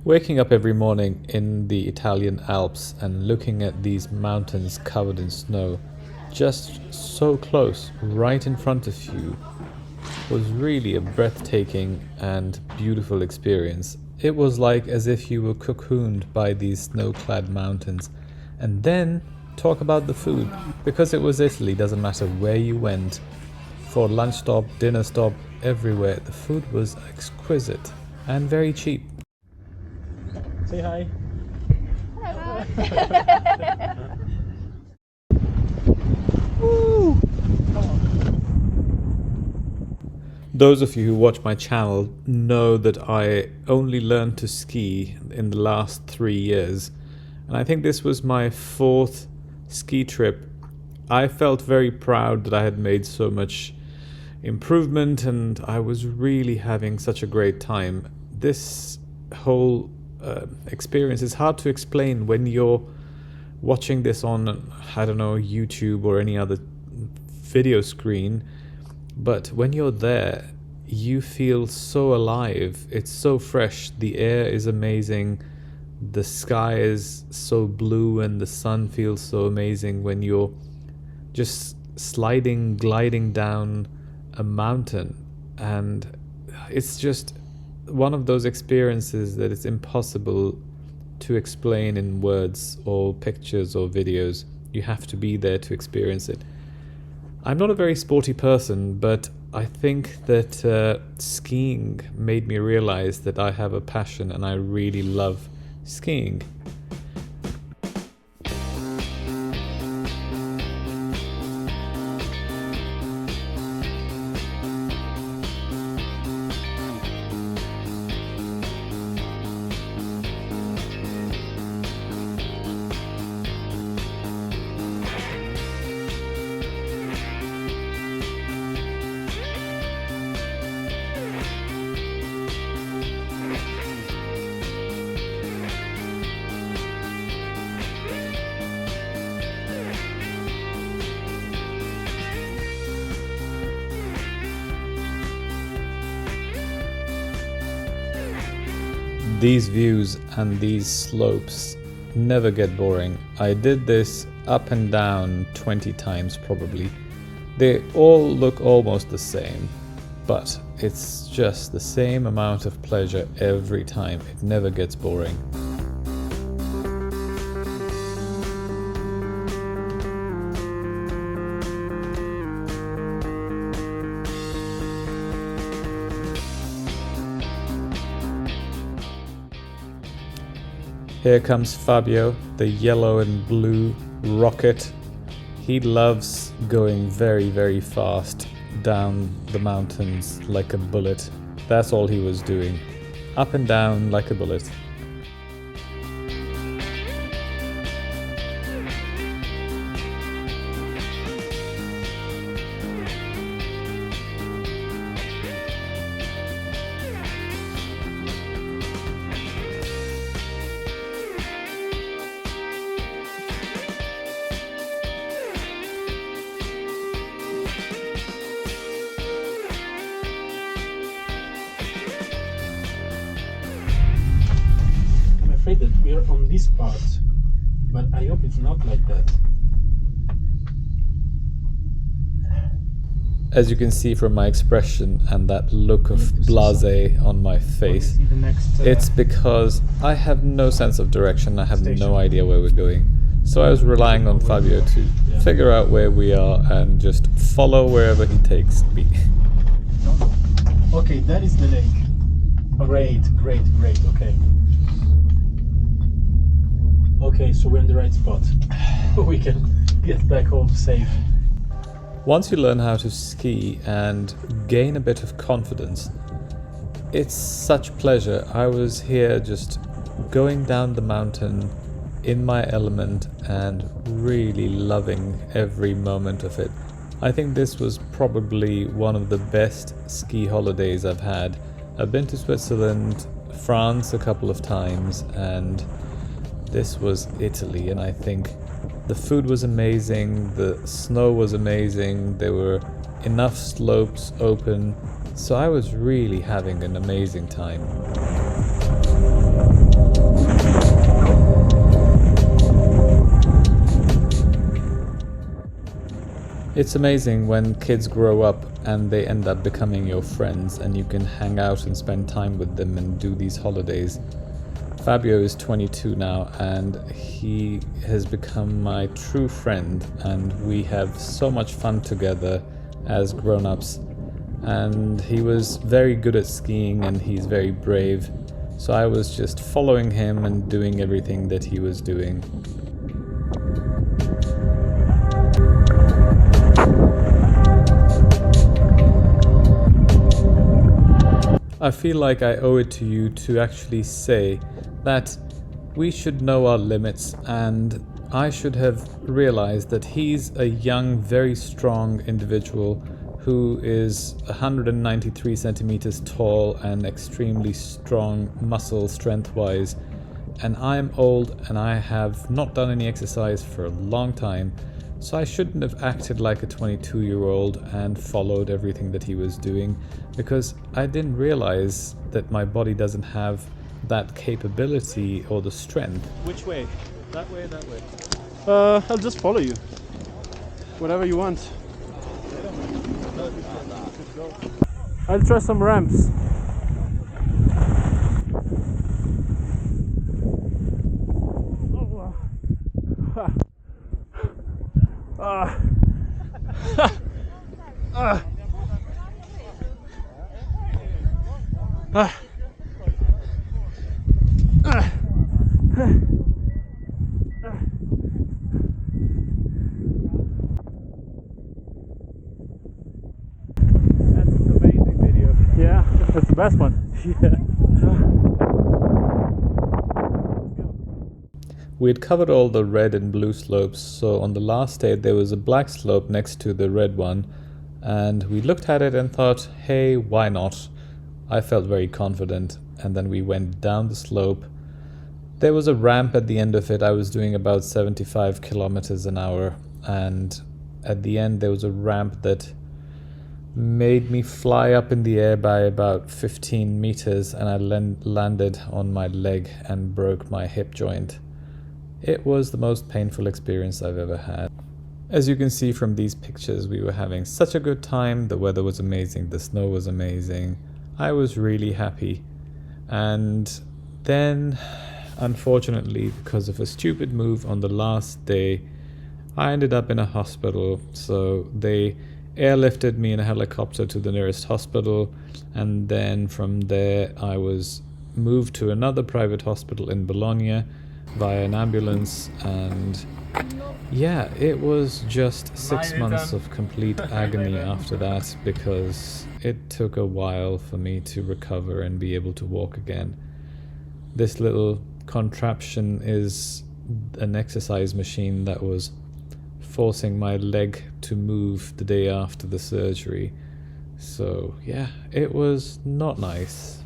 Waking up every morning in the Italian Alps and looking at these mountains covered in snow, just so close, right in front of you, was really a breathtaking and beautiful experience. It was like as if you were cocooned by these snow-clad mountains. And then talk about the food. Because it was Italy, doesn't matter where you went, for lunch stop, dinner stop, everywhere, the food was exquisite and very cheap. Say hi. Woo! Those of you who watch my channel know that I only learned to ski in the last 3 years, and I think this was my 4th ski trip. I felt very proud that I had made so much improvement, and I was really having such a great time. This whole experience is hard to explain when you're watching this on, I don't know, YouTube or any other video screen, but when you're there you feel so alive. It's so fresh, the air is amazing, the sky is so blue, and the sun feels so amazing when you're just gliding down a mountain. And it's just one of those experiences that it's impossible to explain in words or pictures or videos. You have to be there to experience it. I'm not a very sporty person, but I think that skiing made me realize that I have a passion and I really love skiing. These views and these slopes never get boring. I did this up and down 20 times probably. They all look almost the same, but it's just the same amount of pleasure every time. It never gets boring. Here comes Fabio, the yellow and blue rocket. He loves going very, very fast down the mountains like a bullet. That's all he was doing. Up and down like a bullet. I'm afraid that we are on this part, but I hope it's not like that. As you can see from my expression and that look of blasé on my face, it's because I have no sense of direction. I have no idea where we're going. So I was relying on Fabio to figure out where we are and just follow wherever he takes me. Okay, that is the lake. Great, okay. Okay, so we're in the right spot. We can get back home safe. Once you learn how to ski and gain a bit of confidence, it's such pleasure. I was here just going down the mountain in my element and really loving every moment of it. I think this was probably one of the best ski holidays I've had. I've been to Switzerland, France a couple of times, and this was Italy, and I think the food was amazing, the snow was amazing, there were enough slopes open, so I was really having an amazing time. It's amazing when kids grow up and they end up becoming your friends and you can hang out and spend time with them and do these holidays. Fabio is 22 now and he has become my true friend, and we have so much fun together as grown-ups. And he was very good at skiing and he's very brave, so I was just following him and doing everything that he was doing. I feel like I owe it to you to actually say that we should know our limits, and I should have realized that he's a young, very strong individual who is 193 centimeters tall and extremely strong muscle strength-wise, and I'm old and I have not done any exercise for a long time, so I shouldn't have acted like a 22-year-old and followed everything that he was doing, because I didn't realize that my body doesn't have that capability or the strength. Which way? That way, that way. I'll just follow you. Whatever you want. I'll try some ramps. That's an amazing video. Yeah, that's the best one. We had covered all the red and blue slopes, so on the last day there was a black slope next to the red one, and we looked at it and thought, hey, why not? I felt very confident, and then we went down the slope. There was a ramp at the end of it. I was doing about 75 kilometers an hour, and at the end there was a ramp that made me fly up in the air by about 15 meters, and I landed on my leg and broke my hip joint. It was the most painful experience I've ever had. As you can see from these pictures, we were having such a good time. The weather was amazing, the snow was amazing. I was really happy. And then, unfortunately, because of a stupid move on the last day, I ended up in a hospital. So they airlifted me in a helicopter to the nearest hospital, and then from there I was moved to another private hospital in Bologna via an ambulance, and yeah, it was just 6 months of complete agony after that, because it took a while for me to recover and be able to walk again. This little contraption is an exercise machine that was forcing my leg to move the day after the surgery. So yeah, it was not nice.